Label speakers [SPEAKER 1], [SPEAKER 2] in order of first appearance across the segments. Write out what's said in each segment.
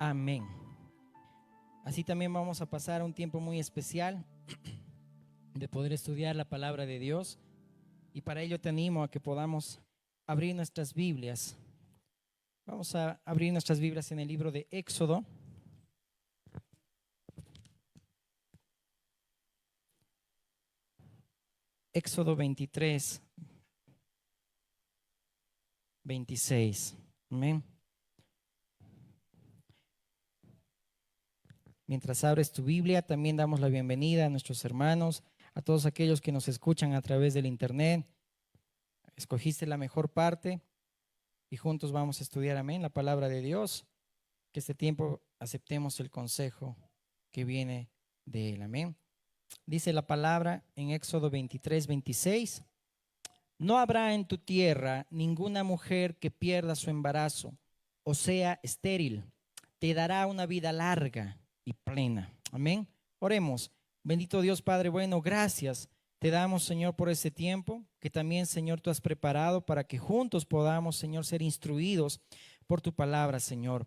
[SPEAKER 1] Amén. Así también vamos a pasar un tiempo muy especial de poder estudiar la palabra de Dios, y para ello te animo a que podamos abrir nuestras Biblias. Vamos a abrir nuestras Biblias en el libro de Éxodo. Éxodo 23, 26. Amén. Mientras abres tu Biblia, también damos la bienvenida a nuestros hermanos, a todos aquellos que nos escuchan a través del internet. Escogiste la mejor parte y juntos vamos a estudiar, amén, la palabra de Dios. Que este tiempo aceptemos el consejo que viene de él, amén. Dice la palabra en Éxodo 23, 26. No habrá en tu tierra ninguna mujer que pierda su embarazo o sea estéril. Te dará una vida larga y plena. Amén. Oremos. Bendito Dios Padre bueno, gracias te damos, Señor, por ese tiempo que también, Señor, tú has preparado para que juntos podamos, Señor, ser instruidos por tu palabra, Señor.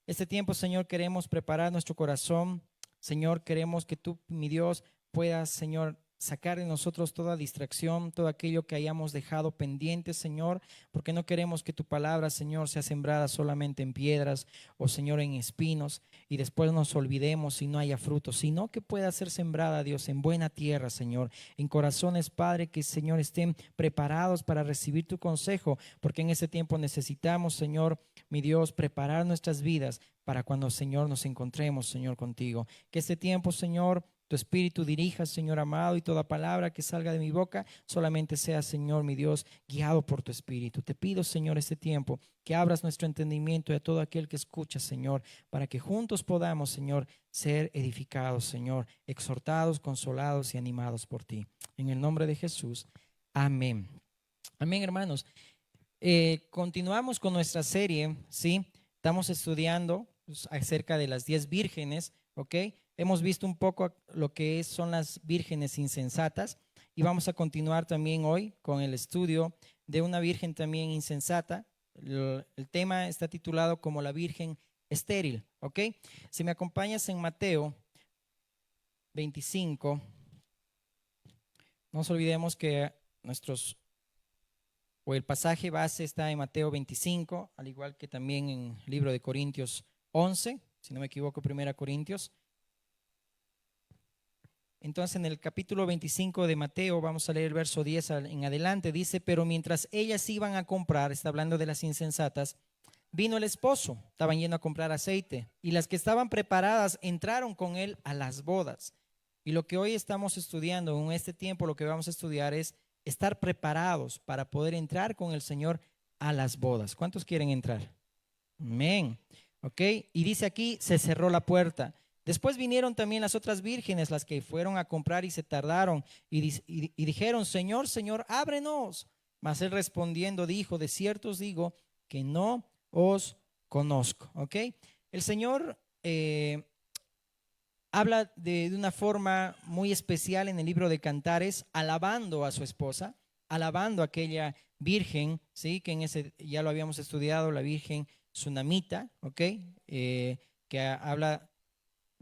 [SPEAKER 1] Este tiempo, Señor, queremos preparar nuestro corazón. Señor, queremos que tú, mi Dios, puedas, Señor, sacar de nosotros toda distracción, todo aquello que hayamos dejado pendiente, Señor, porque no queremos que tu palabra, Señor, sea sembrada solamente en piedras o, Señor, en espinos y después nos olvidemos y no haya fruto, sino que pueda ser sembrada, Dios, en buena tierra, Señor, en corazones, Padre, que, Señor, estén preparados para recibir tu consejo, porque en ese tiempo necesitamos, Señor, mi Dios, preparar nuestras vidas para cuando, Señor, nos encontremos, Señor, contigo. Que este tiempo, Señor, tu Espíritu dirija, Señor amado, y toda palabra que salga de mi boca solamente sea, Señor, mi Dios, guiado por tu Espíritu. Te pido, Señor, este tiempo que abras nuestro entendimiento y a todo aquel que escucha, Señor, para que juntos podamos, Señor, ser edificados, Señor, exhortados, consolados y animados por ti. En el nombre de Jesús. Amén. Amén, hermanos. Continuamos con nuestra serie, ¿sí? Estamos estudiando acerca de las 10 vírgenes, ¿ok? Hemos visto un poco lo que son las vírgenes insensatas y vamos a continuar también hoy con el estudio de una virgen también insensata. El tema está titulado como la virgen estéril, ¿ok? Si me acompañas en Mateo 25, no nos olvidemos que el pasaje base está en Mateo 25, al igual que también en el libro de Corintios 11, si no me equivoco, 1 Corintios. Entonces en el capítulo 25 de Mateo, vamos a leer el verso 10 en adelante, dice: pero mientras ellas iban a comprar, está hablando de las insensatas, vino el esposo, estaban yendo a comprar aceite, y las que estaban preparadas entraron con él a las bodas. Y lo que hoy estamos estudiando, en este tiempo lo que vamos a estudiar es estar preparados para poder entrar con el Señor a las bodas. ¿Cuántos quieren entrar? Amén. Ok, y dice aquí, se cerró la puerta. Después vinieron también las otras vírgenes, las que fueron a comprar y se tardaron y dijeron: Señor, Señor, ábrenos. Mas él respondiendo dijo: de cierto os digo que no os conozco. Ok, el Señor habla de una forma muy especial en el libro de Cantares, alabando a su esposa, alabando a aquella virgen, ¿sí? Que en ese ya lo habíamos estudiado, la virgen sunamita, ¿ok? Que habla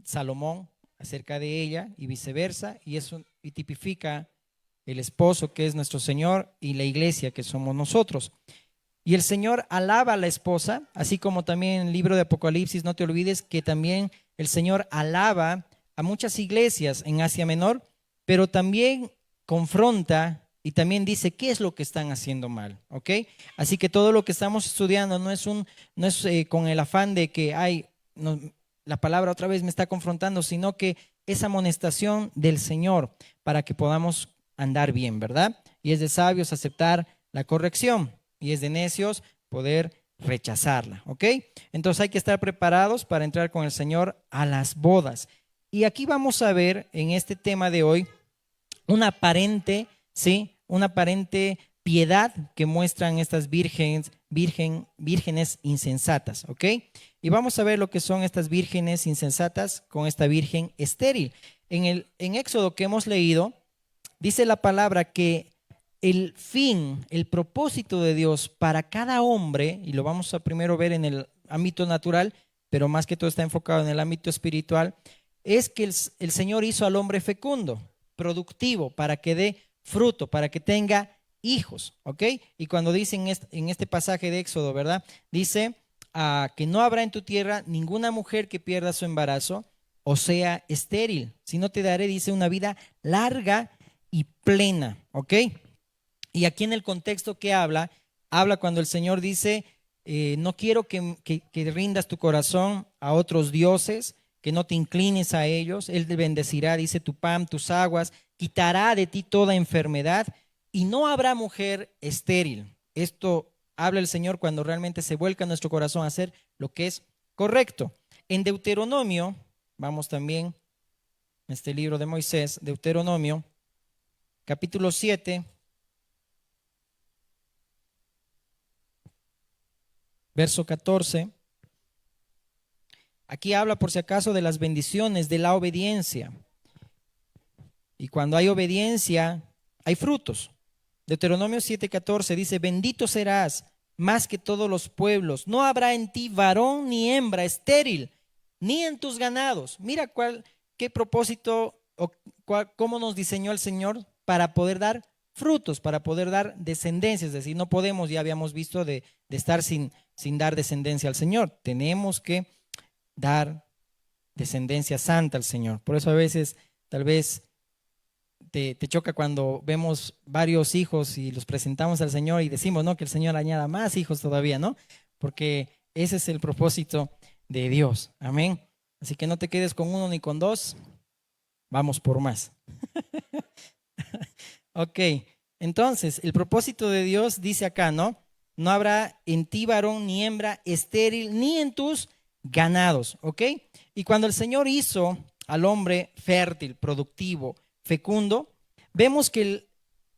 [SPEAKER 1] Salomón acerca de ella y viceversa, y eso y tipifica el esposo, que es nuestro Señor, y la iglesia, que somos nosotros. Y el Señor alaba a la esposa, así como también en el libro de Apocalipsis, no te olvides que también el Señor alaba a muchas iglesias en Asia Menor, pero también confronta y también dice qué es lo que están haciendo mal, ¿ok? Así que todo lo que estamos estudiando no es con el afán de que la palabra otra vez me está confrontando, sino que es amonestación del Señor para que podamos andar bien, ¿verdad? Y es de sabios aceptar la corrección y es de necios poder rechazarla, ¿ok? Entonces hay que estar preparados para entrar con el Señor a las bodas. Y aquí vamos a ver en este tema de hoy una aparente, ¿sí? Una aparente piedad que muestran estas vírgenes insensatas, ¿ok? Y vamos a ver lo que son estas vírgenes insensatas con esta virgen estéril. En Éxodo que hemos leído, dice la palabra que el fin, el propósito de Dios para cada hombre, y lo vamos a primero ver en el ámbito natural, pero más que todo está enfocado en el ámbito espiritual, es que el Señor hizo al hombre fecundo, productivo, para que dé fruto, para que tenga hijos, ¿ok? Y cuando dice en este pasaje de Éxodo, ¿verdad? Dice que no habrá en tu tierra ninguna mujer que pierda su embarazo o sea estéril, sino te daré, dice, una vida larga y plena, ¿ok? Y aquí en el contexto que habla cuando el Señor dice, no quiero que rindas tu corazón a otros dioses, que no te inclines a ellos. Él te bendecirá, dice, tu pan, tus aguas, quitará de ti toda enfermedad y no habrá mujer estéril. Esto habla el Señor cuando realmente se vuelca nuestro corazón a hacer lo que es correcto. En Deuteronomio, vamos también, en este libro de Moisés, Deuteronomio, capítulo 7, verso 14. Aquí habla por si acaso de las bendiciones de la obediencia. Y cuando hay obediencia, hay frutos. Deuteronomio 7:14 dice, bendito serás más que todos los pueblos. No habrá en ti varón ni hembra estéril, ni en tus ganados. Mira qué propósito o cómo nos diseñó el Señor para poder dar frutos, para poder dar descendencia. Es decir, no podemos, ya habíamos visto, de estar sin dar descendencia al Señor. Tenemos que dar descendencia santa al Señor. Por eso a veces tal vez te choca cuando vemos varios hijos y los presentamos al Señor y decimos, ¿no?, que el Señor añada más hijos todavía, ¿no? Porque ese es el propósito de Dios. Amén. Así que no te quedes con uno ni con dos, vamos por más. Ok, entonces el propósito de Dios dice acá, ¿no? No habrá en ti varón ni hembra estéril, ni en tus ganados, ¿ok? Y cuando el Señor hizo al hombre fértil, productivo, fecundo, vemos que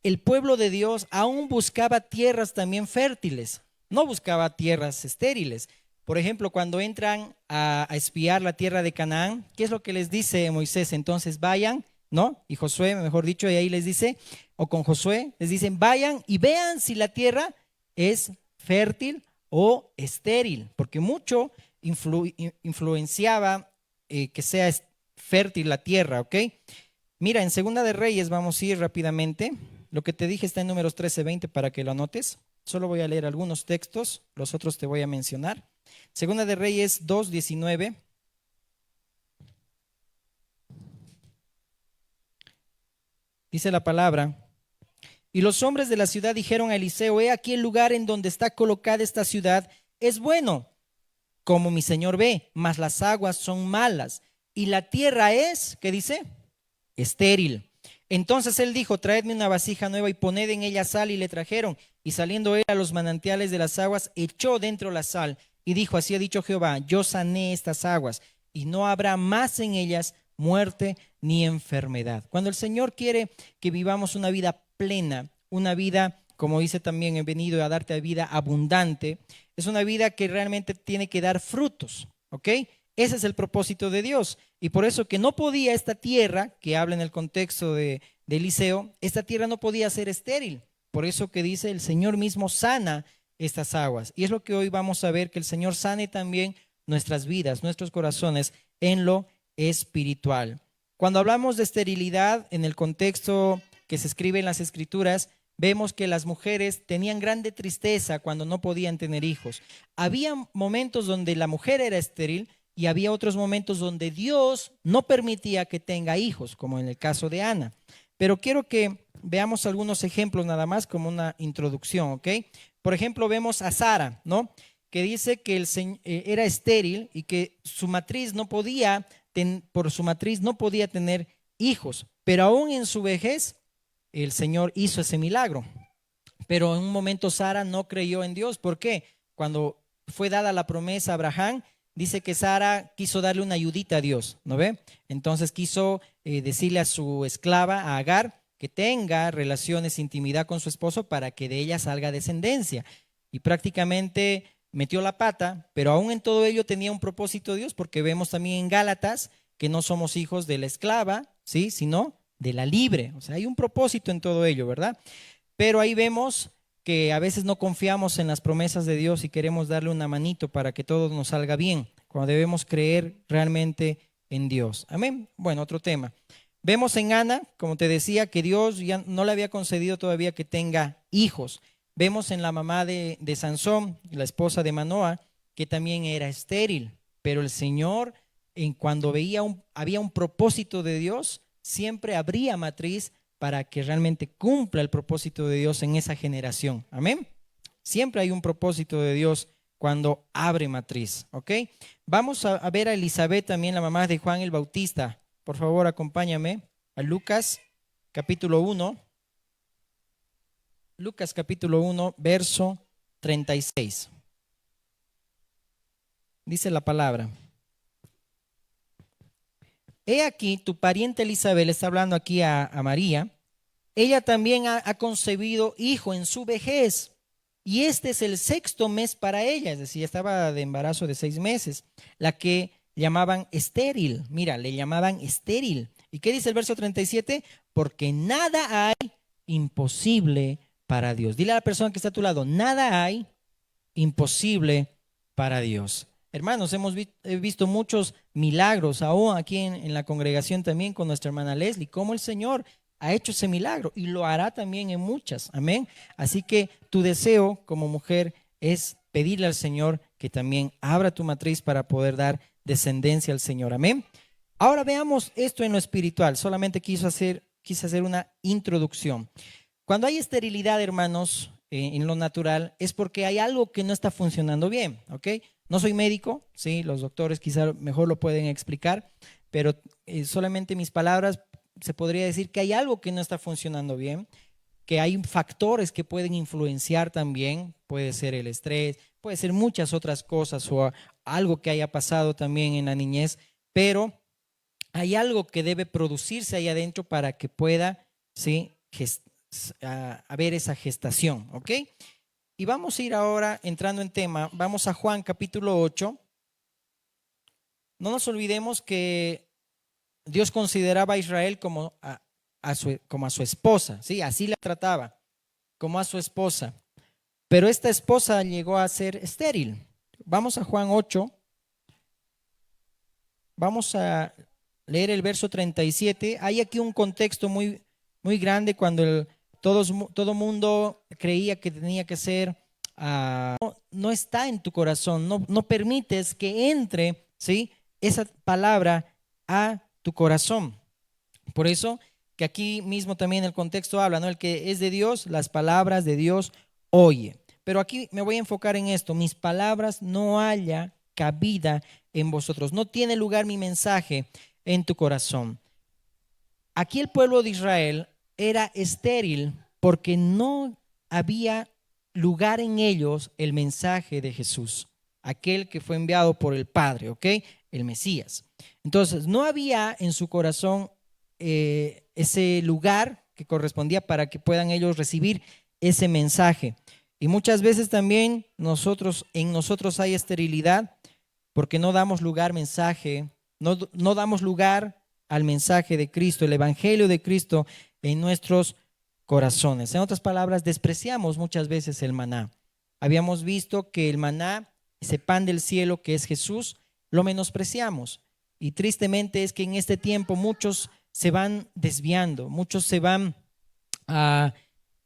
[SPEAKER 1] el pueblo de Dios aún buscaba tierras también fértiles, no buscaba tierras estériles. Por ejemplo, cuando entran a espiar la tierra de Canaán, ¿qué es lo que les dice Moisés? Entonces vayan, ¿no? Y Josué, mejor dicho, y ahí les dice, o con Josué, les dicen, vayan y vean si la tierra es fértil o estéril, porque mucho influenciaba que sea fértil la tierra, ¿ok? Mira, en Segunda de Reyes vamos a ir rápidamente. Lo que te dije está en Números 13:20 para que lo anotes. Solo voy a leer algunos textos, los otros te voy a mencionar. Segunda de Reyes 2:19. Dice la palabra, y los hombres de la ciudad dijeron a Eliseo, he aquí el lugar en donde está colocada esta ciudad es bueno, como mi señor ve, mas las aguas son malas y la tierra es, ¿qué dice? Estéril. Entonces él dijo, traedme una vasija nueva y poned en ella sal, y le trajeron. Y saliendo él a los manantiales de las aguas, echó dentro la sal y dijo, así ha dicho Jehová, yo sané estas aguas y no habrá más en ellas muerte ni enfermedad. Cuando el Señor quiere que vivamos una vida plena, una vida, como dice también, he venido a darte vida abundante, es una vida que realmente tiene que dar frutos, ¿ok? Ese es el propósito de Dios. Y por eso que no podía esta tierra, que habla en el contexto de Eliseo, esta tierra no podía ser estéril. Por eso que dice, el Señor mismo sana estas aguas. Y es lo que hoy vamos a ver, que el Señor sane también nuestras vidas, nuestros corazones en lo espiritual. Cuando hablamos de esterilidad en el contexto que se escribe en las Escrituras, vemos que las mujeres tenían grande tristeza cuando no podían tener hijos. Había momentos donde la mujer era estéril y había otros momentos donde Dios no permitía que tenga hijos, como en el caso de Ana. Pero quiero que veamos algunos ejemplos nada más como una introducción, ¿ok? Por ejemplo, vemos a Sara, ¿no?, que dice que era estéril y que su matriz no podía, por su matriz no podía tener hijos, pero aún en su vejez el Señor hizo ese milagro. Pero en un momento Sara no creyó en Dios. ¿Por qué? Cuando fue dada la promesa a Abraham, dice que Sara quiso darle una ayudita a Dios, ¿no ve? Entonces quiso decirle a su esclava, a Agar, que tenga relaciones, intimidad con su esposo para que de ella salga descendencia. Y prácticamente metió la pata, pero aún en todo ello tenía un propósito Dios, porque vemos también en Gálatas que no somos hijos de la esclava, ¿sí?, sino de la libre. O sea, hay un propósito en todo ello, ¿verdad? Pero ahí vemos que a veces no confiamos en las promesas de Dios y queremos darle una manito para que todo nos salga bien, cuando debemos creer realmente en Dios. Amén. Bueno, otro tema. Vemos en Ana, como te decía, que Dios ya no le había concedido todavía que tenga hijos. Vemos en la mamá de Sansón, la esposa de Manoa, que también era estéril, pero el Señor, cuando había un propósito de Dios, siempre abría matriz para que realmente cumpla el propósito de Dios en esa generación. Amén. Siempre hay un propósito de Dios cuando abre matriz, ¿ok? Vamos a ver a Elizabeth también, la mamá de Juan el Bautista. Por favor, acompáñame a Lucas capítulo 1. Lucas capítulo 1, verso 36. Dice la palabra: He aquí, tu pariente Elizabeth, está hablando aquí a María, ella también ha concebido hijo en su vejez, y este es el sexto mes para ella, es decir, estaba de embarazo de 6 meses, la que llamaban estéril. Mira, le llamaban estéril. ¿Y qué dice el verso 37? Porque nada hay imposible para Dios. Dile a la persona que está a tu lado: nada hay imposible para Dios. Hermanos, hemos visto muchos milagros, aún aquí en la congregación también con nuestra hermana Leslie, cómo el Señor ha hecho ese milagro y lo hará también en muchas. Amén. Así que tu deseo como mujer es pedirle al Señor que también abra tu matriz para poder dar descendencia al Señor. Amén. Ahora veamos esto en lo espiritual. Solamente quise hacer una introducción. Cuando hay esterilidad, hermanos, en lo natural, es porque hay algo que no está funcionando bien, ¿ok? No soy médico, sí, los doctores quizá mejor lo pueden explicar, pero solamente mis palabras, se podría decir que hay algo que no está funcionando bien, que hay factores que pueden influenciar también, puede ser el estrés, puede ser muchas otras cosas o algo que haya pasado también en la niñez, pero hay algo que debe producirse ahí adentro para que pueda, ¿sí?, haber esa gestación, ¿ok? Y vamos a ir ahora entrando en tema, vamos a Juan capítulo 8. No nos olvidemos que Dios consideraba a Israel como a su esposa, ¿sí? Así la trataba, como a su esposa. Pero esta esposa llegó a ser estéril. Vamos a Juan 8. Vamos a leer el verso 37. Hay aquí un contexto muy, muy grande cuando todo mundo creía que tenía que ser, no está en tu corazón, no permites que entre, ¿sí?, esa palabra a tu corazón. Por eso que aquí mismo también el contexto habla, ¿no? El que es de Dios, las palabras de Dios oye. Pero aquí me voy a enfocar en esto: mis palabras no haya cabida en vosotros, no tiene lugar mi mensaje en tu corazón. Aquí el pueblo de Israel era estéril porque no había lugar en ellos el mensaje de Jesús, aquel que fue enviado por el Padre, ¿ok? El Mesías. Entonces, no había en su corazón ese lugar que correspondía para que puedan ellos recibir ese mensaje. Y muchas veces también en nosotros hay esterilidad porque no damos lugar no damos lugar al mensaje de Cristo, el evangelio de Cristo en nuestros corazones. En otras palabras, despreciamos muchas veces el maná. Habíamos visto que el maná, ese pan del cielo que es Jesús, lo menospreciamos. Y tristemente es que en este tiempo muchos se van desviando, muchos se van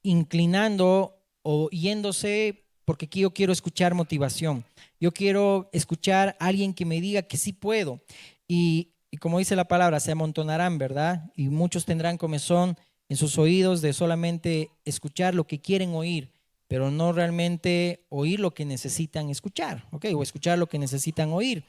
[SPEAKER 1] inclinando o yéndose, porque aquí yo quiero escuchar motivación. Yo quiero escuchar a alguien que me diga que sí puedo. Y como dice la palabra, se amontonarán, ¿verdad? Y muchos tendrán comezón en sus oídos de solamente escuchar lo que quieren oír, pero no realmente oír lo que necesitan escuchar, ¿ok? O escuchar lo que necesitan oír.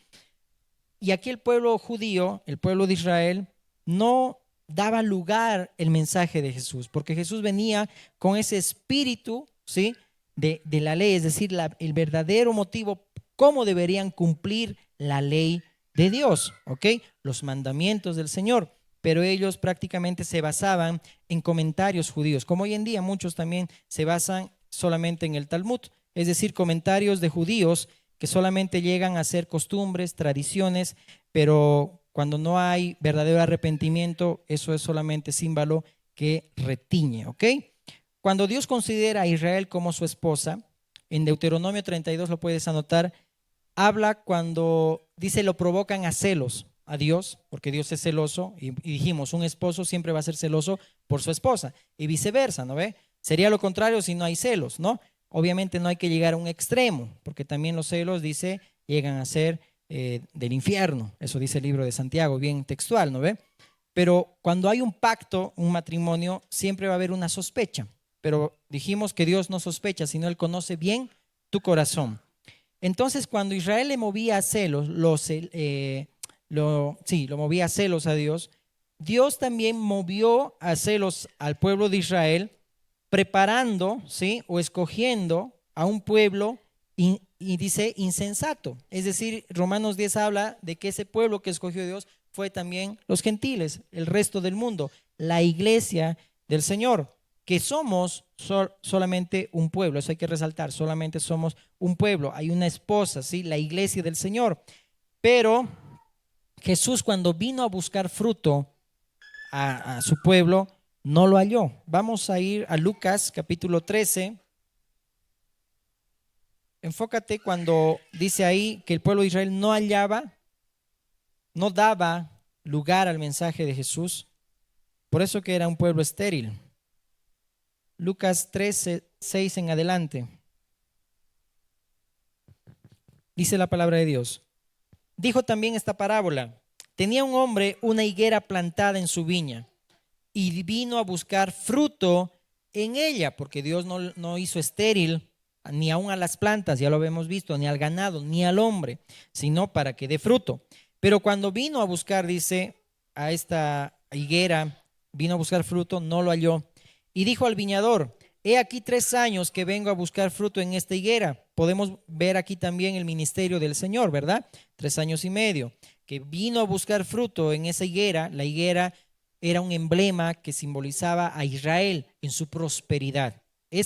[SPEAKER 1] Y aquí el pueblo judío, el pueblo de Israel, no daba lugar el mensaje de Jesús, porque Jesús venía con ese espíritu, ¿sí?, de la ley, es decir, el verdadero motivo, cómo deberían cumplir la ley de Dios, ¿ok? Los mandamientos del Señor. Pero ellos prácticamente se basaban en comentarios judíos, como hoy en día muchos también se basan solamente en el Talmud, es decir, comentarios de judíos que solamente llegan a ser costumbres, tradiciones, pero cuando no hay verdadero arrepentimiento, eso es solamente símbolo que retiñe, ¿ok? Cuando Dios considera a Israel como su esposa, en Deuteronomio 32 lo puedes anotar, habla cuando dice lo provocan a celos a Dios, porque Dios es celoso, y dijimos, un esposo siempre va a ser celoso por su esposa, y viceversa, ¿no ve? Sería lo contrario si no hay celos, ¿no? Obviamente no hay que llegar a un extremo, porque también los celos, dice, llegan a ser del infierno, eso dice el libro de Santiago, bien textual, ¿no ve? Pero cuando hay un pacto, un matrimonio, siempre va a haber una sospecha, pero dijimos que Dios no sospecha, sino Él conoce bien tu corazón. Entonces, cuando Israel le movía a celos, lo movía a celos a Dios, Dios también movió a celos al pueblo de Israel, preparando, ¿sí? O escogiendo a un pueblo y dice insensato. Es decir, Romanos 10 habla de que ese pueblo que escogió Dios fue también los gentiles, el resto del mundo, la iglesia del Señor, que somos solamente un pueblo. Eso hay que resaltar, solamente somos un pueblo. Hay una esposa, ¿sí? La iglesia del Señor. Pero Jesús, cuando vino a buscar fruto a su pueblo, no lo halló. Vamos a ir a Lucas capítulo 13. Enfócate cuando dice ahí que el pueblo de Israel no hallaba, no daba lugar al mensaje de Jesús. Por eso que era un pueblo estéril. Lucas 13, 6 en adelante. Dice la palabra de Dios. Dijo también esta parábola. Tenía un hombre una higuera plantada en su viña y vino a buscar fruto en ella, porque Dios no hizo estéril ni aun a las plantas, ya lo habíamos visto, ni al ganado, ni al hombre, sino para que dé fruto. Pero cuando vino a buscar, dice, a esta higuera, vino a buscar fruto, no lo halló. Y dijo al viñador, he aquí 3 años que vengo a buscar fruto en esta higuera. Podemos ver aquí también el ministerio del Señor, ¿verdad? 3 años y medio, que vino a buscar fruto en esa higuera. La higuera era un emblema que simbolizaba a Israel en su prosperidad.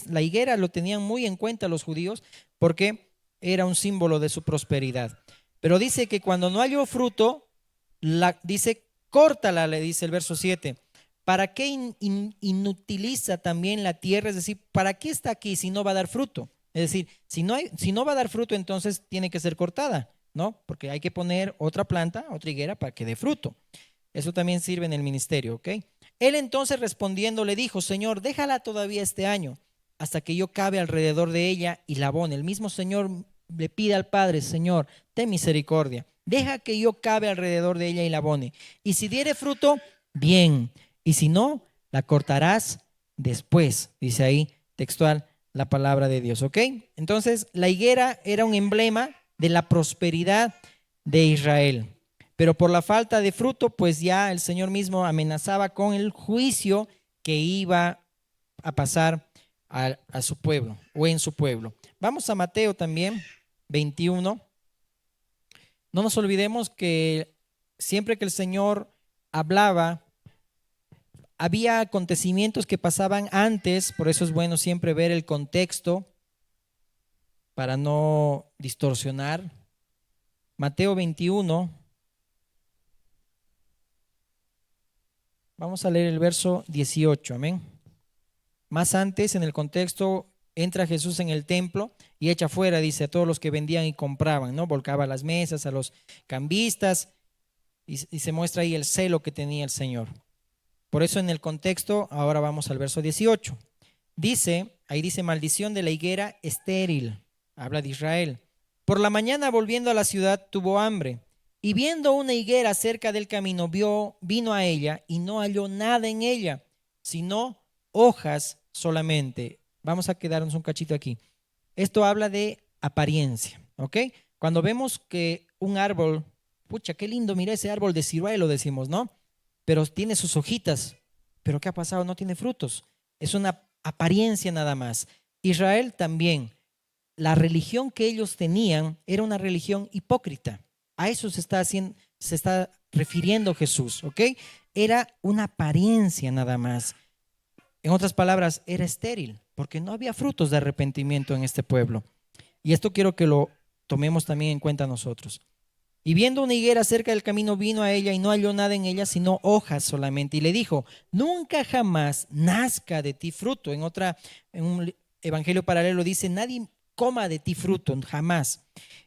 [SPEAKER 1] La higuera lo tenían muy en cuenta los judíos porque era un símbolo de su prosperidad. Pero dice que cuando no halló fruto, dice, córtala, le dice el verso 7. ¿Para qué inutiliza también la tierra? Es decir, ¿para qué está aquí si no va a dar fruto? Es decir, si no va a dar fruto, entonces tiene que ser cortada, ¿no? Porque hay que poner otra planta, otra higuera para que dé fruto. Eso también sirve en el ministerio, ¿ok? Él entonces respondiendo le dijo, Señor, déjala todavía este año, hasta que yo cabe alrededor de ella y la abone. El mismo Señor le pide al Padre, Señor, ten misericordia, deja que yo cabe alrededor de ella y la abone. Y si diere fruto, bien, y si no, la cortarás después, dice ahí textual la palabra de Dios, ¿ok? Entonces, la higuera era un emblema de la prosperidad de Israel. Pero por la falta de fruto, pues ya el Señor mismo amenazaba con el juicio que iba a pasar a su pueblo o en su pueblo. Vamos a Mateo también, 21. No nos olvidemos que siempre que el Señor hablaba, había acontecimientos que pasaban antes, por eso es bueno siempre ver el contexto para no distorsionar. Mateo 21. Vamos a leer el verso 18, amén. Más antes, en el contexto, entra Jesús en el templo y echa fuera, dice, a todos los que vendían y compraban, ¿no? Volcaba las mesas, a los cambistas y se muestra ahí el celo que tenía el Señor. Por eso en el contexto, ahora vamos al verso 18. Ahí dice, maldición de la higuera estéril, habla de Israel. Por la mañana volviendo a la ciudad tuvo hambre. Y viendo una higuera cerca del camino, vino a ella y no halló nada en ella, sino hojas solamente. Vamos a quedarnos un cachito aquí. Esto habla de apariencia, ¿ok? Cuando vemos que un árbol, pucha, qué lindo, mira ese árbol de ciruelo, decimos, ¿no? Pero tiene sus hojitas. ¿Pero qué ha pasado? No tiene frutos. Es una apariencia nada más. Israel también. La religión que ellos tenían era una religión hipócrita. A eso se está refiriendo Jesús, ¿ok? Era una apariencia nada más. En otras palabras, era estéril, porque no había frutos de arrepentimiento en este pueblo. Y esto quiero que lo tomemos también en cuenta nosotros. Y viendo una higuera cerca del camino, vino a ella y no halló nada en ella, sino hojas solamente. Y le dijo, nunca jamás nazca de ti fruto. En un evangelio paralelo dice, nadie coma de ti fruto, jamás.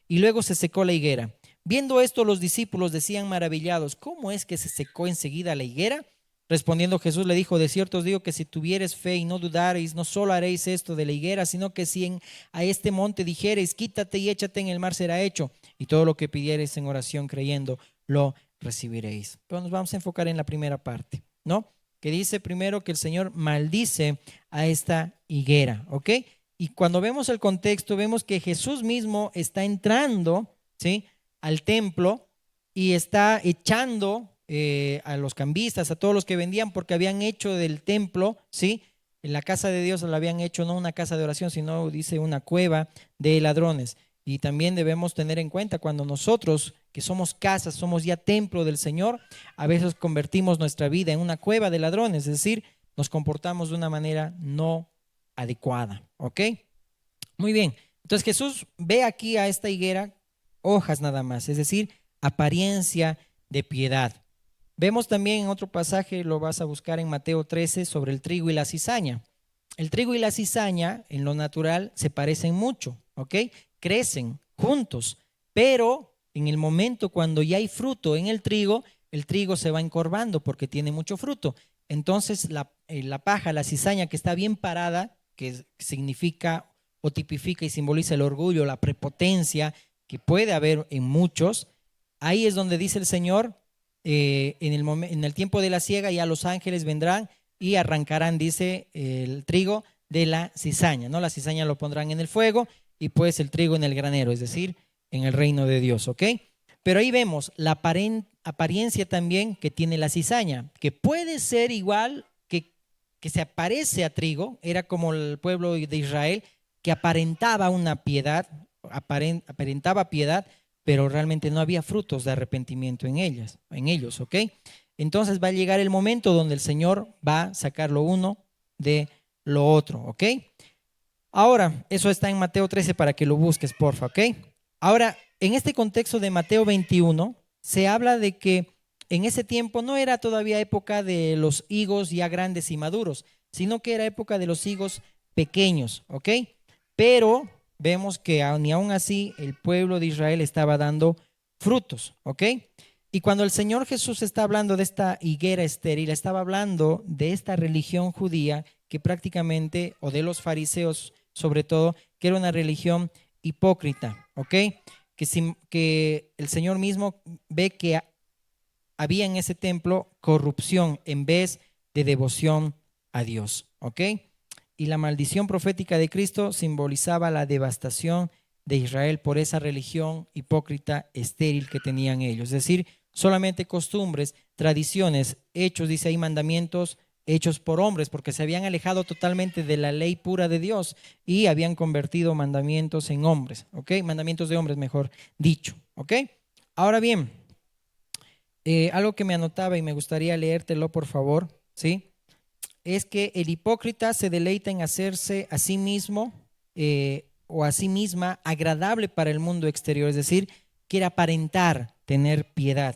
[SPEAKER 1] Y luego se secó la higuera. Viendo esto, los discípulos decían maravillados, ¿cómo es que se secó enseguida la higuera? Respondiendo Jesús le dijo, de cierto os digo que si tuviereis fe y no dudareis, no solo haréis esto de la higuera, sino que si a este monte dijereis, quítate y échate en el mar, será hecho. Y todo lo que pidiereis en oración creyendo, lo recibiréis. Pero nos vamos a enfocar en la primera parte, ¿no? Que dice primero que el Señor maldice a esta higuera, ¿ok? Y cuando vemos el contexto, vemos que Jesús mismo está entrando, ¿sí?, al templo y está echando a los cambistas, a todos los que vendían, porque habían hecho del templo, ¿sí?, en la casa de Dios la habían hecho no una casa de oración, sino dice una cueva de ladrones. Y también debemos tener en cuenta cuando nosotros, que somos casas, somos ya templo del Señor, a veces convertimos nuestra vida en una cueva de ladrones, es decir, nos comportamos de una manera no adecuada, ¿ok? Muy bien, entonces Jesús ve aquí a esta higuera hojas nada más, es decir, apariencia de piedad. Vemos también en otro pasaje, lo vas a buscar en Mateo 13, sobre el trigo y la cizaña. El trigo y la cizaña en lo natural se parecen mucho, ¿ok? Crecen juntos, pero en el momento cuando ya hay fruto en el trigo se va encorvando porque tiene mucho fruto. Entonces la paja, la cizaña que está bien parada, que significa o tipifica y simboliza el orgullo, la prepotencia que puede haber en muchos, ahí es donde dice el Señor, en el tiempo de la siega ya los ángeles vendrán y arrancarán, dice, el trigo de la cizaña, ¿no? La cizaña lo pondrán en el fuego y pues el trigo en el granero, es decir, en el reino de Dios, ¿ok? Pero ahí vemos la apariencia también que tiene la cizaña, que puede ser igual que se aparece a trigo, era como el pueblo de Israel, que aparentaba una piedad, aparentaba piedad, pero realmente no había frutos de arrepentimiento en ellos, ¿ok? Entonces va a llegar el momento donde el Señor va a sacar lo uno de lo otro, ¿ok? Ahora, eso está en Mateo 13 para que lo busques, porfa, ¿ok? Ahora, en este contexto de Mateo 21, se habla de que en ese tiempo no era todavía época de los higos ya grandes y maduros, sino que era época de los higos pequeños, ¿ok? Pero vemos que ni aún así el pueblo de Israel estaba dando frutos, ¿ok? Y cuando el Señor Jesús está hablando de esta higuera estéril, estaba hablando de esta religión judía que prácticamente, o de los fariseos sobre todo, que era una religión hipócrita, ¿ok? Que el Señor mismo ve que había en ese templo corrupción en vez de devoción a Dios, ¿ok? Y la maldición profética de Cristo simbolizaba la devastación de Israel por esa religión hipócrita, estéril que tenían ellos. Es decir, solamente costumbres, tradiciones, hechos, dice ahí, mandamientos hechos por hombres, porque se habían alejado totalmente de la ley pura de Dios y habían convertido mandamientos en hombres, ¿ok? Mandamientos de hombres, mejor dicho, ¿ok? Ahora bien, algo que me anotaba y me gustaría leértelo, por favor, ¿sí? Es que el hipócrita se deleita en hacerse a sí mismo o a sí misma agradable para el mundo exterior, es decir, quiere aparentar tener piedad.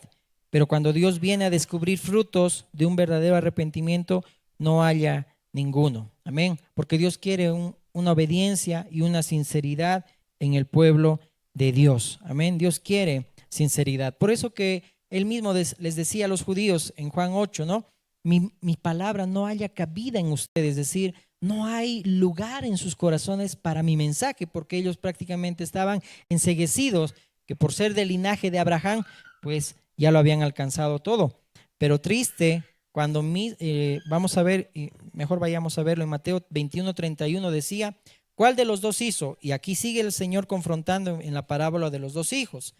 [SPEAKER 1] Pero cuando Dios viene a descubrir frutos de un verdadero arrepentimiento, no haya ninguno. Amén. Porque Dios quiere una obediencia y una sinceridad en el pueblo de Dios. Amén. Dios quiere sinceridad. Por eso que él mismo les decía a los judíos en Juan 8, ¿no? Mi palabra no haya cabida en ustedes, es decir, no hay lugar en sus corazones para mi mensaje, porque ellos prácticamente estaban enceguecidos, que por ser del linaje de Abraham, pues ya lo habían alcanzado todo. Pero triste, cuando vamos a ver, mejor vayamos a verlo en Mateo 21:31, decía, ¿cuál de los dos hizo? Y aquí sigue el Señor confrontando en la parábola de los dos hijos,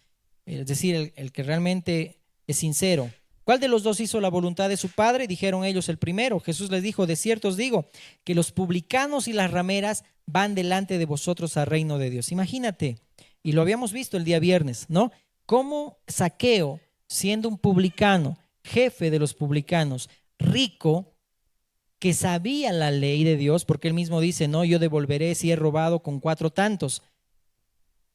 [SPEAKER 1] es decir, el que realmente es sincero. ¿Cuál de los dos hizo la voluntad de su padre? Dijeron ellos, el primero. Jesús les dijo, de cierto os digo, que los publicanos y las rameras van delante de vosotros al reino de Dios. Imagínate, y lo habíamos visto el día viernes, ¿no? Cómo Zaqueo, siendo un publicano, jefe de los publicanos, rico, que sabía la ley de Dios, porque él mismo dice, no, yo devolveré si he robado con 4 tantos.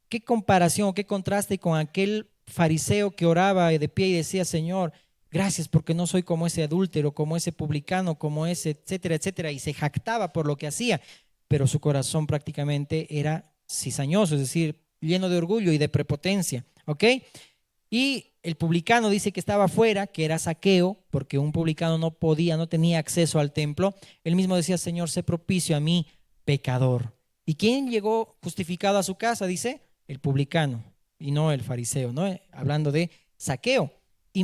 [SPEAKER 1] ¿Qué comparación, qué contraste con aquel fariseo que oraba de pie y decía, Señor, gracias porque no soy como ese adúltero, como ese publicano, como ese, etcétera, etcétera, y se jactaba por lo que hacía, pero su corazón prácticamente era cizañoso, es decir, lleno de orgullo y de prepotencia, ¿ok? Y el publicano dice que estaba afuera, que era Zaqueo, porque un publicano no podía, no tenía acceso al templo. Él mismo decía, Señor, sé propicio a mí, pecador. ¿Y quién llegó justificado a su casa? Dice, el publicano y no el fariseo, ¿no? Hablando de Zaqueo. Y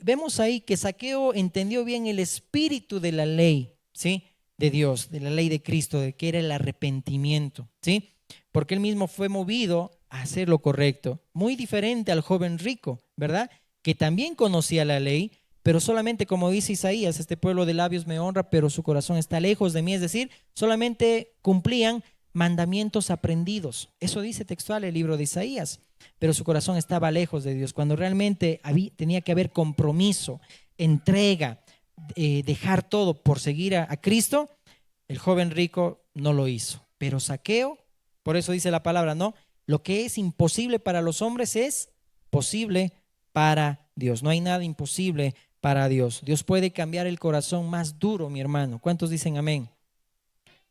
[SPEAKER 1] vemos ahí que Zaqueo entendió bien el espíritu de la ley, ¿sí? De Dios, de la ley de Cristo, de que era el arrepentimiento, ¿sí? Porque él mismo fue movido a hacer lo correcto. Muy diferente al joven rico, ¿verdad? Que también conocía la ley, pero solamente, como dice Isaías, este pueblo de labios me honra, pero su corazón está lejos de mí. Es decir, solamente cumplían mandamientos aprendidos. Eso dice textual el libro de Isaías, pero su corazón estaba lejos de Dios. Cuando realmente tenía que haber compromiso, entrega, dejar todo por seguir a Cristo, el joven rico no lo hizo. Pero Zaqueo, por eso dice la palabra, ¿no? Lo que es imposible para los hombres es posible para Dios. No hay nada imposible para Dios. Dios puede cambiar el corazón más duro, mi hermano. ¿Cuántos dicen amén?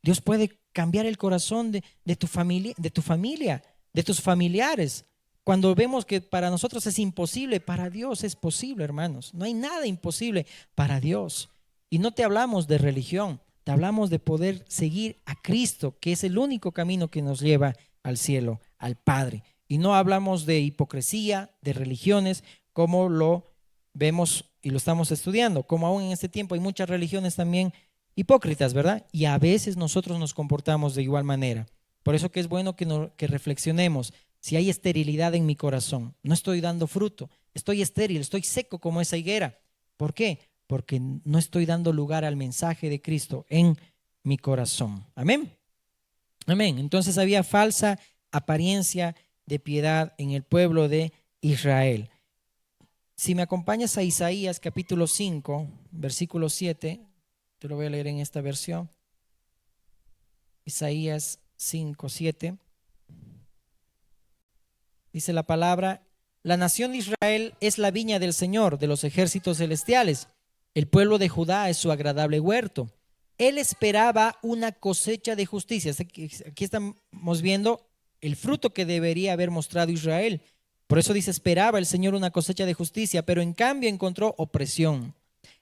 [SPEAKER 1] Dios puede cambiar el corazón de tu familia, de tus familiares. Cuando vemos que para nosotros es imposible, para Dios es posible, hermanos. No hay nada imposible para Dios. Y no te hablamos de religión, te hablamos de poder seguir a Cristo, que es el único camino que nos lleva al cielo, al Padre. Y no hablamos de hipocresía, de religiones, como lo vemos y lo estamos estudiando, como aún en este tiempo hay muchas religiones también hipócritas, ¿verdad? Y a veces nosotros nos comportamos de igual manera. Por eso que es bueno que reflexionemos. Si hay esterilidad en mi corazón, no estoy dando fruto, estoy estéril, estoy seco como esa higuera. ¿Por qué? Porque no estoy dando lugar al mensaje de Cristo en mi corazón. Amén. Amén. Entonces había falsa apariencia de piedad en el pueblo de Israel. Si me acompañas a Isaías capítulo 5, versículo 7, te lo voy a leer en esta versión. Isaías 5, 7. Dice la palabra, la nación de Israel es la viña del Señor, de los ejércitos celestiales. El pueblo de Judá es su agradable huerto. Él esperaba una cosecha de justicia. Aquí estamos viendo el fruto que debería haber mostrado Israel. Por eso dice, esperaba el Señor una cosecha de justicia, pero en cambio encontró opresión.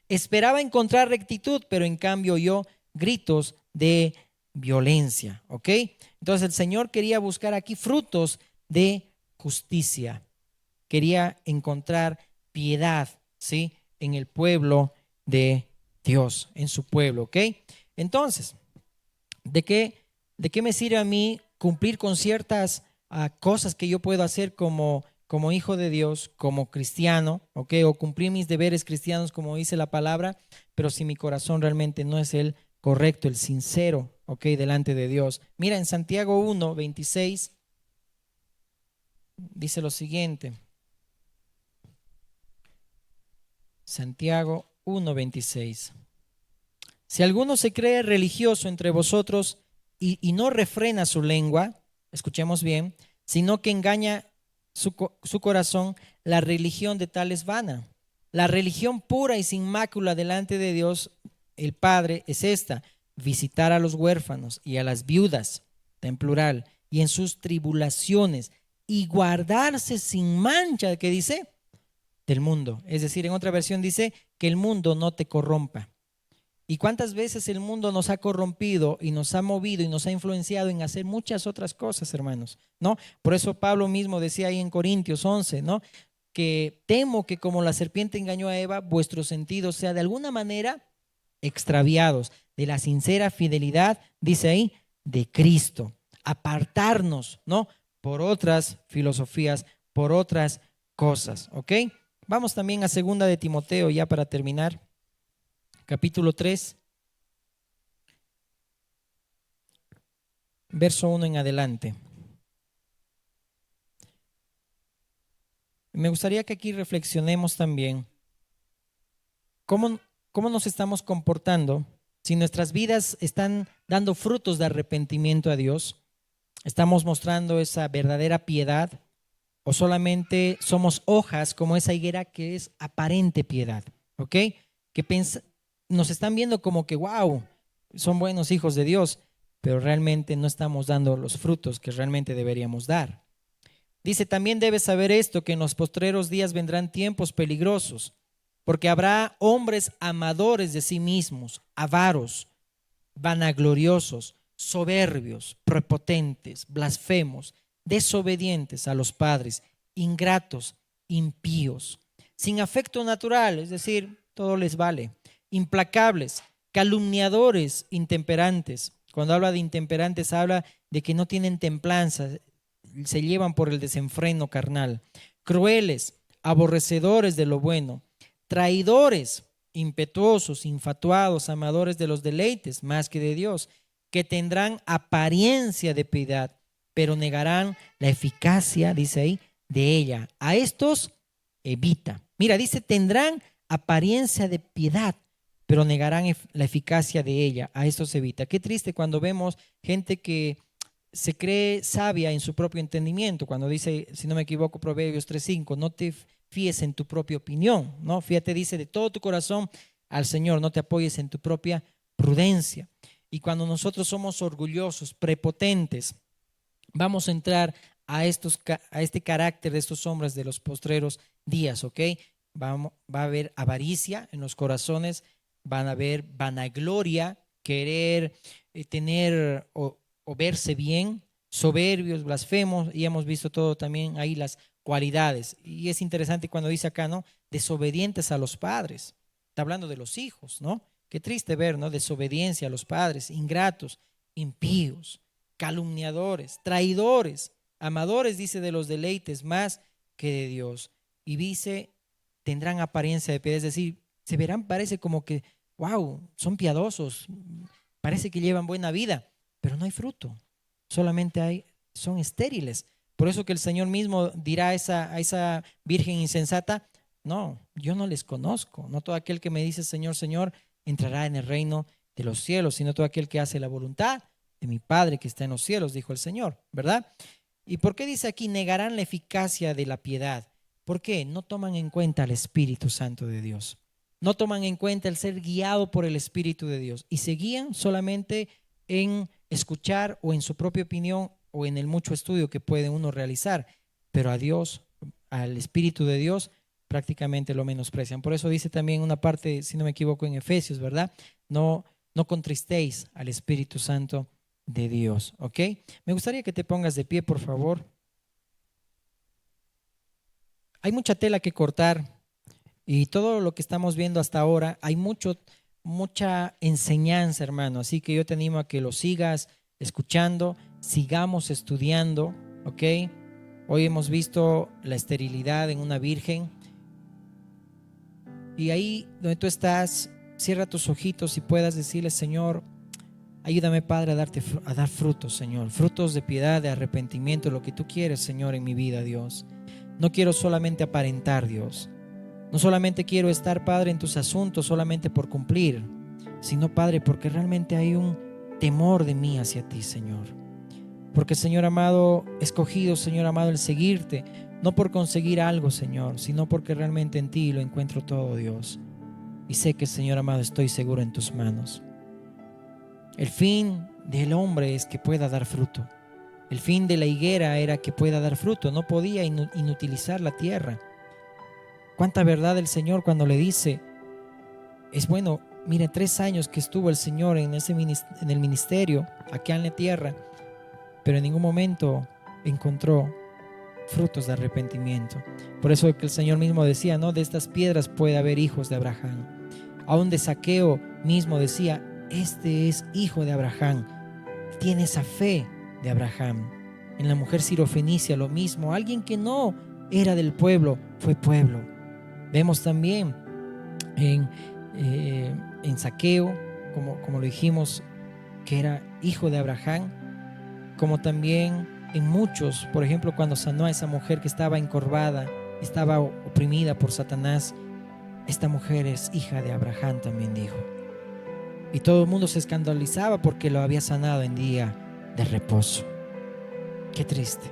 [SPEAKER 1] Esperaba encontrar rectitud, pero en cambio oyó gritos de violencia. ¿Ok? Entonces el Señor quería buscar aquí frutos de justicia. Quería encontrar piedad, ¿sí? En el pueblo de Dios, en su pueblo, ¿ok? Entonces, ¿de qué me sirve a mí cumplir con ciertas cosas que yo puedo hacer como hijo de Dios, como cristiano, ¿ok? O cumplir mis deberes cristianos como dice la palabra, pero si mi corazón realmente no es el correcto, el sincero, ¿ok? Delante de Dios. Mira, en Santiago 1, 26, dice lo siguiente. Santiago 1:26. Si alguno se cree religioso entre vosotros y no refrena su lengua, escuchemos bien, sino que engaña su corazón, la religión de tal es vana. La religión pura y sin mácula delante de Dios, el Padre, es esta: visitar a los huérfanos y a las viudas, en plural, y en sus tribulaciones, y guardarse sin mancha, ¿qué dice? Del mundo. Es decir, en otra versión dice que el mundo no te corrompa. ¿Y cuántas veces el mundo nos ha corrompido y nos ha movido y nos ha influenciado en hacer muchas otras cosas, hermanos? ¿No? Por eso Pablo mismo decía ahí en Corintios 11, ¿no? Que temo que como la serpiente engañó a Eva, vuestro sentido sea de alguna manera extraviados de la sincera fidelidad, dice ahí, de Cristo. Apartarnos, ¿no? Por otras filosofías, por otras cosas, ¿ok? Vamos también a 2 de Timoteo, ya para terminar, capítulo 3, verso 1 en adelante. Me gustaría que aquí reflexionemos también cómo nos estamos comportando, si nuestras vidas están dando frutos de arrepentimiento a Dios, estamos mostrando esa verdadera piedad, o solamente somos hojas como esa higuera que es aparente piedad, ¿ok? Que nos están viendo como que, wow, son buenos hijos de Dios, pero realmente no estamos dando los frutos que realmente deberíamos dar. Dice, también debes saber esto, que en los postreros días vendrán tiempos peligrosos, porque habrá hombres amadores de sí mismos, avaros, vanagloriosos, soberbios, prepotentes, blasfemos, desobedientes a los padres, ingratos, impíos, sin afecto natural, es decir, todo les vale, implacables, calumniadores, intemperantes. Cuando habla de intemperantes, habla de que no tienen templanza, se llevan por el desenfreno carnal, crueles, aborrecedores de lo bueno, traidores, impetuosos, infatuados, amadores de los deleites más que de Dios, que tendrán apariencia de piedad, pero negarán la eficacia, dice ahí, de ella. A estos evita. Mira, dice, tendrán apariencia de piedad, pero negarán la eficacia de ella. A estos evita. Qué triste cuando vemos gente que se cree sabia en su propio entendimiento, cuando dice, si no me equivoco, Proverbios 3:5, no te fíes en tu propia opinión, ¿no? Fíjate, dice, de todo tu corazón al Señor, no te apoyes en tu propia prudencia. Y cuando nosotros somos orgullosos, prepotentes, vamos a entrar a este carácter de estos hombres de los postreros días, ¿ok? Va a haber avaricia en los corazones, van a haber vanagloria, querer tener o verse bien, soberbios, blasfemos, y hemos visto todo también ahí las cualidades. Y es interesante cuando dice acá, ¿no? Desobedientes a los padres. Está hablando de los hijos, ¿no? Qué triste ver, ¿no? Desobediencia a los padres, ingratos, impíos, calumniadores, traidores, amadores, dice, de los deleites más que de Dios. Y dice, tendrán apariencia de piedad, es decir, se verán, parece como que, wow, son piadosos, parece que llevan buena vida, pero no hay fruto, solamente son estériles. Por eso que el Señor mismo dirá a esa virgen insensata, no, yo no les conozco, no todo aquel que me dice Señor, Señor, entrará en el reino de los cielos, sino todo aquel que hace la voluntad de mi Padre que está en los cielos, dijo el Señor, ¿verdad? ¿Y por qué dice aquí, negarán la eficacia de la piedad? ¿Por qué? No toman en cuenta al Espíritu Santo de Dios, no toman en cuenta el ser guiado por el Espíritu de Dios y se guían solamente en escuchar o en su propia opinión o en el mucho estudio que puede uno realizar, pero a Dios, al Espíritu de Dios, prácticamente lo menosprecian. Por eso dice también una parte, si no me equivoco, en Efesios, ¿verdad? No contristéis al Espíritu Santo de Dios, ¿ok? Me gustaría que te pongas de pie, por favor. Hay mucha tela que cortar y todo lo que estamos viendo hasta ahora, hay mucha enseñanza, hermano, así que yo te animo a que lo sigas escuchando, sigamos estudiando, ¿ok? Hoy hemos visto la esterilidad en una virgen y ahí donde tú estás, cierra tus ojitos y puedas decirle, Señor, ayúdame, Padre, a dar frutos, Señor, frutos de piedad, de arrepentimiento, lo que tú quieres, Señor, en mi vida, Dios. No quiero solamente aparentar, Dios. No solamente quiero estar, Padre, en tus asuntos solamente por cumplir, sino, Padre, porque realmente hay un temor de mí hacia ti, Señor. Porque, Señor amado, he escogido, Señor amado, el seguirte, no por conseguir algo, Señor, sino porque realmente en ti lo encuentro todo, Dios. Y sé que, Señor amado, estoy seguro en tus manos. El fin del hombre es que pueda dar fruto. El fin de la higuera era que pueda dar fruto. No podía inutilizar la tierra. Cuánta verdad el Señor cuando le dice, es bueno, mire, 3 años que estuvo el Señor en el ministerio aquí en la tierra, pero en ningún momento encontró frutos de arrepentimiento. Por eso que el Señor mismo decía, ¿no? De estas piedras puede haber hijos de Abraham. Aún de Zaqueo mismo decía, este es hijo de Abraham, tiene esa fe de Abraham. En la mujer sirofenicia lo mismo, alguien que no era del pueblo, fue pueblo. Vemos también en Zaqueo, como lo dijimos, que era hijo de Abraham, como también en muchos, por ejemplo, cuando sanó a esa mujer que estaba encorvada, estaba oprimida por Satanás, esta mujer es hija de Abraham, también dijo. Y todo el mundo se escandalizaba porque lo había sanado en día de reposo. Qué triste.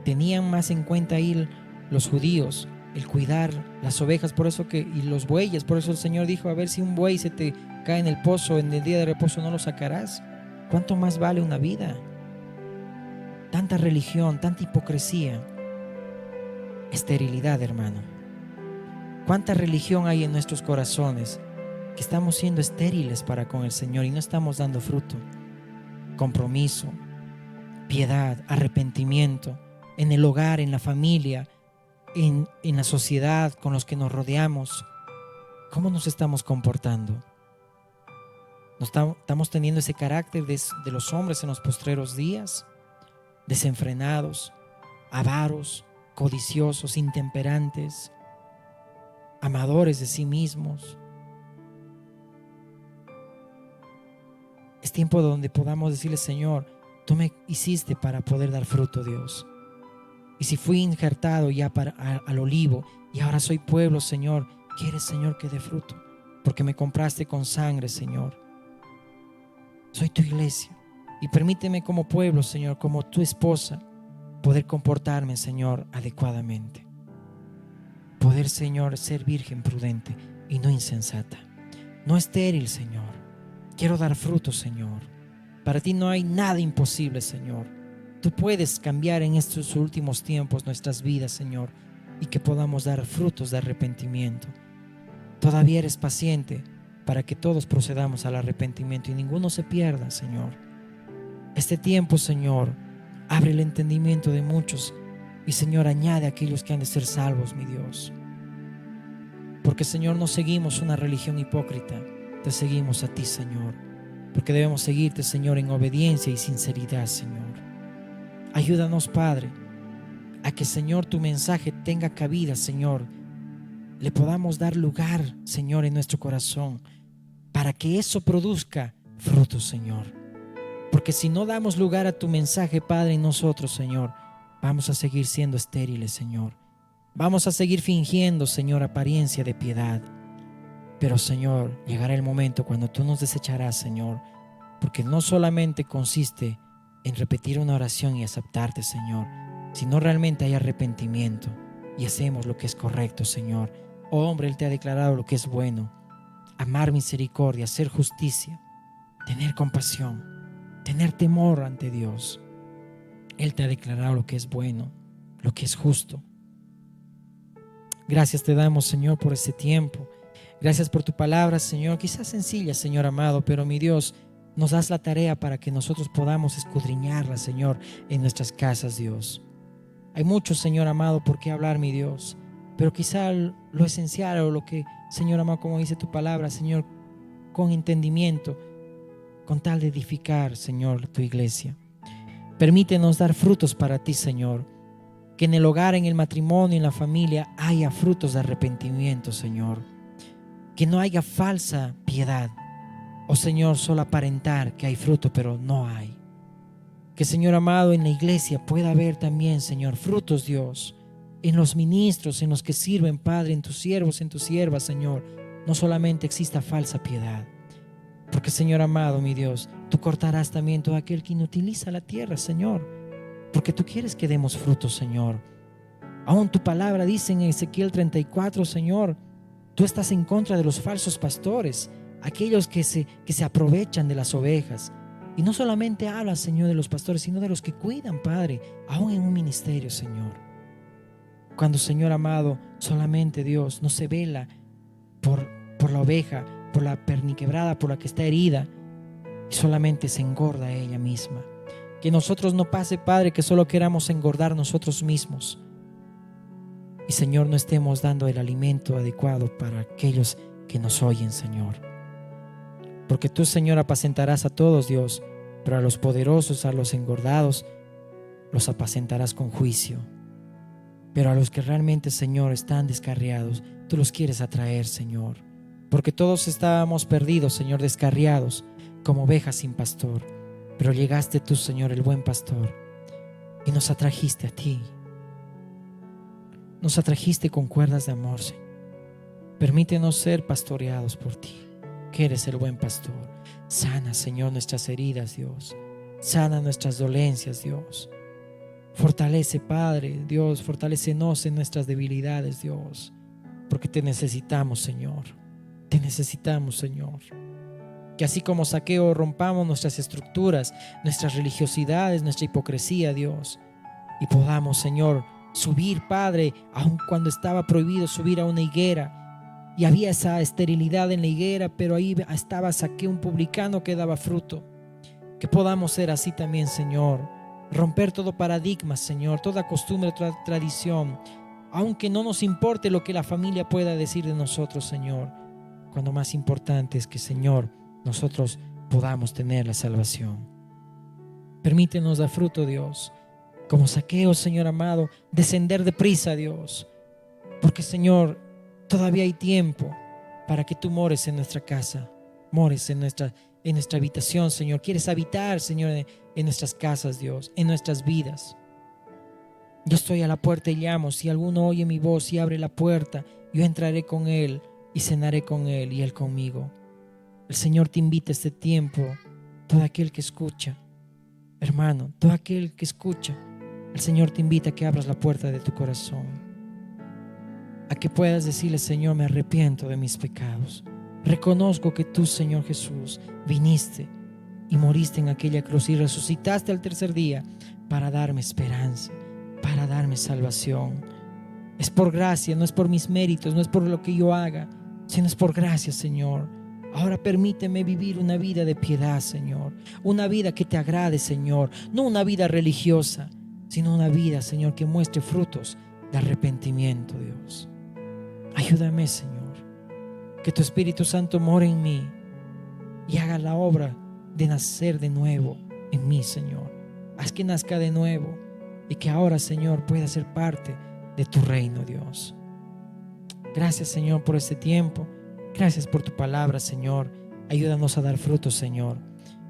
[SPEAKER 1] Tenían más en cuenta ahí los judíos el cuidar las ovejas, por eso y los bueyes, por eso el Señor dijo, a ver si un buey se te cae en el pozo en el día de reposo, no lo sacarás. ¿Cuánto más vale una vida? Tanta religión, tanta hipocresía, esterilidad, hermano. ¿Cuánta religión hay en nuestros corazones que estamos siendo estériles para con el Señor y no estamos dando fruto? Compromiso, piedad, arrepentimiento en el hogar, en la familia, en la sociedad, con los que nos rodeamos. ¿Cómo nos estamos comportando? ¿Estamos teniendo ese carácter de los hombres en los postreros días? Desenfrenados, avaros, codiciosos, intemperantes, amadores de sí mismos. Es tiempo donde podamos decirle: Señor, tú me hiciste para poder dar fruto, Dios. Y si fui injertado ya al olivo y ahora soy pueblo, Señor, ¿quieres, Señor, que dé fruto? Porque me compraste con sangre, Señor. Soy tu iglesia y permíteme como pueblo, Señor, como tu esposa, poder comportarme, Señor, adecuadamente. Poder, Señor, ser virgen prudente y no insensata. No estéril, Señor. Quiero dar fruto, Señor. Para ti no hay nada imposible, Señor. Tú puedes cambiar en estos últimos tiempos nuestras vidas, Señor, y que podamos dar frutos de arrepentimiento. Todavía eres paciente para que todos procedamos al arrepentimiento y ninguno se pierda, Señor. Este tiempo, Señor, abre el entendimiento de muchos y, Señor, añade a aquellos que han de ser salvos, mi Dios. Porque, Señor, no seguimos una religión hipócrita, te seguimos a ti, Señor, porque debemos seguirte, Señor, en obediencia y sinceridad, Señor. Ayúdanos, Padre, a que, Señor, tu mensaje tenga cabida, Señor. Le podamos dar lugar, Señor, en nuestro corazón para que eso produzca frutos, Señor. Porque si no damos lugar a tu mensaje, Padre, en nosotros, Señor, vamos a seguir siendo estériles, Señor. Vamos a seguir fingiendo, Señor, apariencia de piedad. Pero, Señor, llegará el momento cuando tú nos desecharás, Señor, porque no solamente consiste en repetir una oración y aceptarte, Señor, sino realmente hay arrepentimiento y hacemos lo que es correcto, Señor. Oh, hombre, Él te ha declarado lo que es bueno: amar misericordia, hacer justicia, tener compasión, tener temor ante Dios. Él te ha declarado lo que es bueno, lo que es justo. Gracias te damos, Señor, por este tiempo. Gracias por tu palabra, Señor, quizás sencilla, Señor amado, pero mi Dios, nos das la tarea para que nosotros podamos escudriñarla, Señor, en nuestras casas, Dios. Hay mucho, Señor amado, por qué hablar, mi Dios, pero quizá lo esencial o lo que, Señor amado, como dice tu palabra, Señor, con entendimiento, con tal de edificar, Señor, tu iglesia. Permítenos dar frutos para ti, Señor, que en el hogar, en el matrimonio, en la familia haya frutos de arrepentimiento, Señor. Que no haya falsa piedad, o, Señor, solo aparentar que hay fruto, pero no hay. Que, Señor amado, en la iglesia pueda haber también, Señor, frutos, Dios, en los ministros, en los que sirven, Padre, en tus siervos, en tus siervas, Señor. No solamente exista falsa piedad, porque, Señor amado, mi Dios, tú cortarás también todo aquel que inutiliza la tierra, Señor, porque tú quieres que demos frutos, Señor. Aún tu palabra dice en Ezequiel 34, Señor, tú estás en contra de los falsos pastores, aquellos que se aprovechan de las ovejas. Y no solamente hablas, Señor, de los pastores, sino de los que cuidan, Padre, aún en un ministerio, Señor. Cuando, Señor amado, solamente, Dios, no se vela por la oveja, por la perniquebrada, por la que está herida, y solamente se engorda ella misma. Que nosotros no pase, Padre, que solo queramos engordar nosotros mismos. Y, Señor, no estemos dando el alimento adecuado para aquellos que nos oyen, Señor. Porque tú, Señor, apacentarás a todos, Dios, pero a los poderosos, a los engordados, los apacentarás con juicio. Pero a los que realmente, Señor, están descarriados, tú los quieres atraer, Señor. Porque todos estábamos perdidos, Señor, descarriados, como ovejas sin pastor. Pero llegaste tú, Señor, el buen pastor, y nos atrajiste a ti. Nos atrajiste con cuerdas de amor, Señor. Permítenos ser pastoreados por ti, que eres el buen pastor. Sana, Señor, nuestras heridas, Dios. Sana nuestras dolencias, Dios. Fortalece, Padre, Dios, fortalécenos en nuestras debilidades, Dios, porque te necesitamos, Señor. Te necesitamos, Señor. Que así como Zaqueo rompamos nuestras estructuras, nuestras religiosidades, nuestra hipocresía, Dios, y podamos, Señor, subir, Padre, aun cuando estaba prohibido subir a una higuera y había esa esterilidad en la higuera, pero ahí estaba Zaqueo, un publicano que daba fruto. Que podamos ser así también, Señor, romper todo paradigma, Señor, toda costumbre, toda tradición, aunque no nos importe lo que la familia pueda decir de nosotros, Señor, cuando más importante es que, Señor, nosotros podamos tener la salvación. Permítenos dar fruto, Dios, como Zaqueo, Señor amado, descender deprisa, Dios, porque, Señor, todavía hay tiempo para que tú mores en nuestra casa, mores en nuestra habitación, Señor. Quieres habitar, Señor, en nuestras casas, Dios, en nuestras vidas. Yo estoy a la puerta y llamo. Si alguno oye mi voz y abre la puerta, yo entraré con él y cenaré con él y él conmigo. El Señor te invita a este tiempo, todo aquel que escucha, hermano, todo aquel que escucha, el Señor te invita a que abras la puerta de tu corazón, a que puedas decirle: Señor, me arrepiento de mis pecados. Reconozco que tú, Señor Jesús, viniste y moriste en aquella cruz y resucitaste al tercer día para darme esperanza, para darme salvación. Es por gracia, no es por mis méritos, no es por lo que yo haga, sino es por gracia, Señor. Ahora permíteme vivir una vida de piedad, Señor, una vida que te agrade, Señor, no una vida religiosa, sino una vida, Señor, que muestre frutos de arrepentimiento, Dios. Ayúdame, Señor, que tu Espíritu Santo more en mí y haga la obra de nacer de nuevo en mí, Señor. Haz que nazca de nuevo y que ahora, Señor, pueda ser parte de tu reino, Dios. Gracias, Señor, por este tiempo. Gracias por tu palabra, Señor. Ayúdanos a dar frutos, Señor,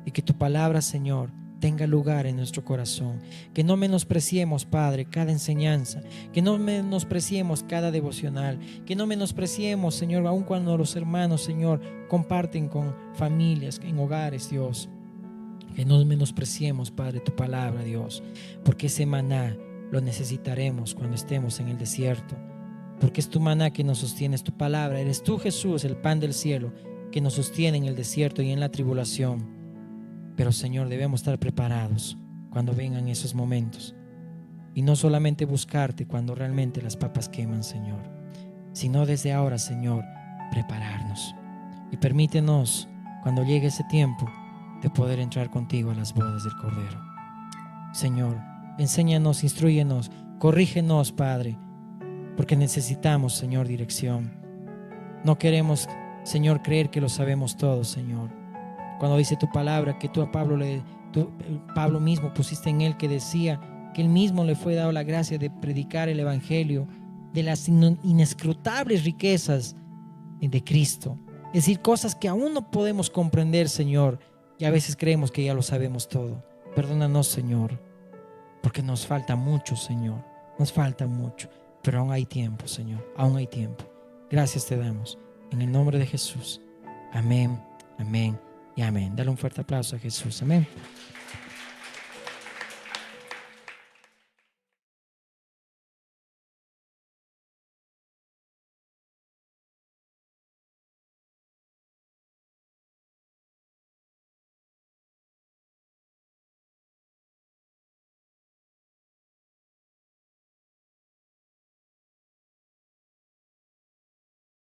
[SPEAKER 1] y que tu palabra, Señor, tenga lugar en nuestro corazón. Que no menospreciemos, Padre, cada enseñanza, que no menospreciemos cada devocional, que no menospreciemos, Señor, aun cuando los hermanos, Señor, comparten con familias, en hogares, Dios. Que no menospreciemos, Padre, tu palabra, Dios, porque ese maná lo necesitaremos cuando estemos en el desierto, porque es tu maná que nos sostiene, es tu palabra. Eres tú, Jesús, el pan del cielo, que nos sostiene en el desierto y en la tribulación. Pero, Señor, debemos estar preparados cuando vengan esos momentos, y no solamente buscarte cuando realmente las papas queman, Señor, sino desde ahora, Señor, prepararnos. Y permítenos, cuando llegue ese tiempo, de poder entrar contigo a las bodas del Cordero. Señor, enséñanos, instrúyenos, corrígenos, Padre, porque necesitamos, Señor, dirección. No queremos, Señor, creer que lo sabemos todo, Señor. Cuando dice tu palabra que tú a Pablo mismo pusiste en él, que decía que él mismo le fue dado la gracia de predicar el evangelio de las inescrutables riquezas de Cristo. Es decir, cosas que aún no podemos comprender, Señor, y a veces creemos que ya lo sabemos todo. Perdónanos, Señor, porque nos falta mucho, Señor. Nos falta mucho, pero aún hay tiempo, Señor. Aún hay tiempo. Gracias te damos. En el nombre de Jesús. Amén, amén y amén. Dale un fuerte aplauso a Jesús. Amén.